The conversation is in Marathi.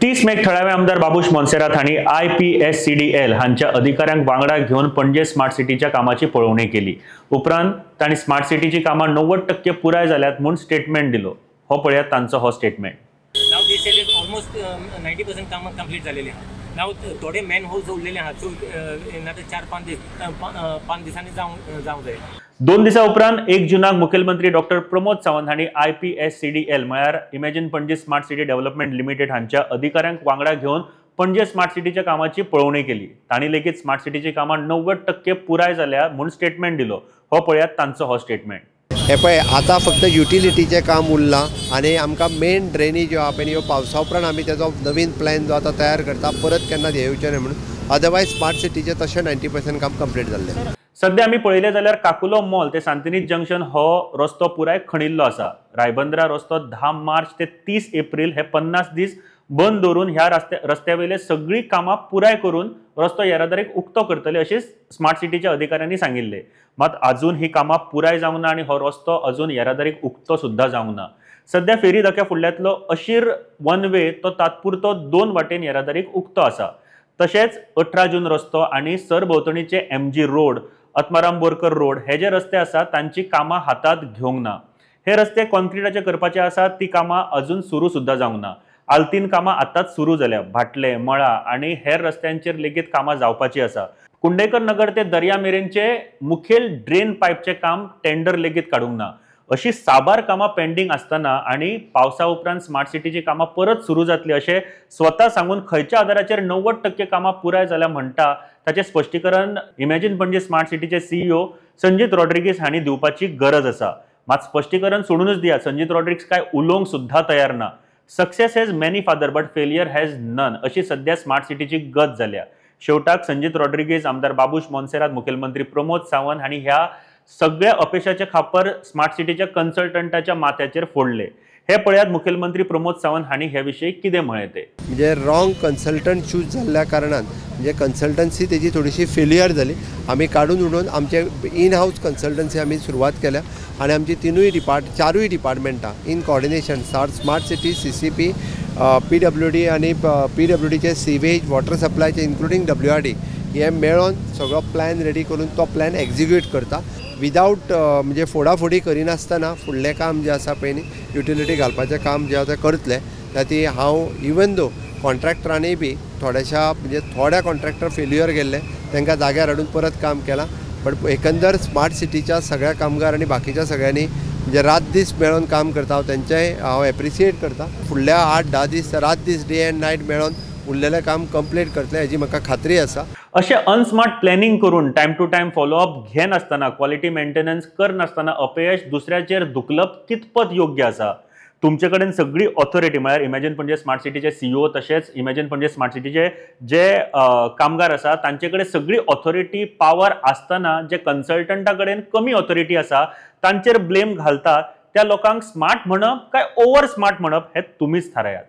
30 मेक थळावे आमदार बाबूश मोन्सेरात हांणी IPSCDL हांच्या अधिकाऱ्यांक वांगडा घेवन पणजे स्मार्ट सिटीच्या कामाची पळोवणी केली। उपरांत तांणी स्मार्ट सिटीची कामां 90% पुराय जाल्यात म्हूण स्टेटमेंट दिलो। हो पळयात तांचो हो statement. Now they said it almost 90% काम कंप्लीट झालेले आहा। नाउ थोडे मेन होल्स उरलेले आहा, सो इन आता 4-5 दिसांनी जावंक जाय। 2 दिसा उपरांत 1 जूनाक मुखेलमंत्री डॉक्टर प्रमोद सावंत हांणी IPSCDL म्हळ्यार इमॅजिन पणजे स्मार्ट सिटी डेव्हलपमेंट लिमिटेड हांच्या अधिकाऱ्यांक वांगडा घेवन पणजे स्मार्ट सिटीच्या कामाची पळोवणी केली। तांणी लेगीत स्मार्ट सिटीची कामां 90% पुराय जाल्या म्हूण स्टेटमेंट दिलो। हो पळयात तांचो हो स्टेटमेंट। हे पळय आता फक्त युटिलिटीचे काम उरलां आनी आमकां मेन ड्रेनेज जो आहा पळय ह्यो पावसा उपरांत आमी तेजो नवीन प्लॅन जो आतां तयार करता, परत केन्ना येवचें न्हय म्हणून। अदरवायज स्मार्ट सिटीचें तशें 90% काम कंप्लीट जाल्लें। सध्या आमी पळयलें जाल्यार काकुलो मॉल ते सांतिनीज जंक्शन हो रस्तो पुराय खणिल्लो आसा। रायबंदरा रस्तो 10 मार्च ते 30 एप्रिल हे 50 दीस बंद दवरून ह्या रस्त्यावयले सगळी कामां पुराय करून रस्तो येरादारीक उक्तो करतले अशें स्मार्ट सिटीच्या अधिकाऱ्यांनी सांगिल्लें। मात अजून ही कामां पुराय जावंक ना आनी हो रस्तो अजून येरादारीक उक्तो सुद्धा जावंक ना। सध्या फेरी धक्या फुडल्यांतलो अशीर वन वे तो तात्पुरतो 2 वाटेन येरादारीक उक्तो आसा। तशेंच 18 जून रस्तो आनी सरभोंवतणीचे MG road, Atmaram Borkar road हे जे रस्ते आसा तांची कामां हातात घेवंक ना। हे रस्ते कॉन्क्रिटाचे करपाचे आसात, ती कामां अजून सुरू सुद्धा जावंक ना। आल्तीन कामां आतांच सुरू जाल्या। भाटले, मळा आनी हेर रस्त्यांचेर लेगीत कामां जावपाची आसा। कुंडेकर नगर ते दर्या मेरेनचे मुखेल ड्रेन पायपचे काम टेंडर लेगीत काडूंक ना। अशी साबार कामां पेंडिंग आसतना आनी पावसा उपरांत स्मार्ट सिटीची कामां परत सुरू जातली अशें स्वता सांगून खंयच्या आदाराचेर 90% कामां पुराय जाल्या म्हणटा ताचें स्पश्टीकरण इमॅजिन पणजे स्मार्ट सिटीचे CEO संजीत रॉड्रिगीस हांणी दिवपाची गरज आसा। मात स्पश्टीकरण सोडूनच दियात, संजीत रॉड्रिगीस काय उलोवंक सुद्धा तयार ना। Success has many father but failure has none अशी सध्या स्मार्ट सिटीची गत जाल्या। शेवटाक संजीत रॉड्रिगीस, आमदार बाबूश मोन्सेरात, मुखेलमंत्री प्रमोद सावंत हांणी ह्या सगळ्या अपेक्षाचे खापर स्मार्ट सिटीच्या कन्सल्टंटाच्या माथ्याचेर फोडले। हे पळयात मुखेलमंत्री प्रमोद सावंत हांणी ह्या विशयी कितें म्हळें ते। म्हणजे रॉंग कन्सल्टंट चूज जाल्ल्या कारणान म्हणजे कन्सल्टन्सी तेजी थोडीशी फेलियर जाली। आमी काडून उडोवन आमचे इन हाऊस कन्सल्टन्सी आमी सुरवात केल्या आनी आमची चारूय डिपार्टमेंटां in coordination smart city, CCP, PWD आनी PWDचे सीवेज, वॉटर सप्लायचे इन्क्लुडींग WRD हे मेळोन सगळो प्लॅन रेडी करून तो प्लॅन एक्झिक्यूट करता। विदाउट म्हणजे फोडाफोडी करिनासतना फुडलें काम जें आसा पळय न्ही, युटिलिटी घालपाचें काम जें आसा करतलें ताती हांव इवन दो कॉन्ट्रॅक्टरांनी बी थोड्या कॉन्ट्रॅक्टर फेल्युअर गेल्ले तांकां जाग्यार हाडून परत काम केलां। बट एकंदर स्मार्ट सिटीच्या सगळ्या कामगार आनी बाकीच्या सगळ्यांनी म्हणजे रात दीस मेळोन काम करता, हांव तेंचेंय हांव एप्रिशिएट करता। फुडल्या 8-10 दीस रात दीस डे एंड नायट मेळोन उरलेलें काम कंप्लीट करतले हेजी म्हाका खात्री आसा। अशें अनस्मार्ट प्लॅनिंग करून टायम टू टायम फॉलोअप घेनासतना, क्वॉलिटी मेंटेनन्स करनासतना अपयश दुसऱ्याचेर धुकलप कितपत योग्य आसा? तुमचे कडेन सगळी ऑथॉरिटी म्हळ्यार इमॅजिन पणजे स्मार्ट सिटीचे CEO तशेंच इमॅजिन पणजे स्मार्ट सिटीचे जे कामगार आसा तांचे कडेन सगळी ऑथॉरिटी पावर आसतना जे कन्सल्टंटा कडेन कमी ऑथॉरिटी आसा तांचेर ब्लेम घालता, त्या लोकांक स्मार्ट म्हणप काय ओव्हर स्मार्ट म्हणप हे तुमीच थारायात।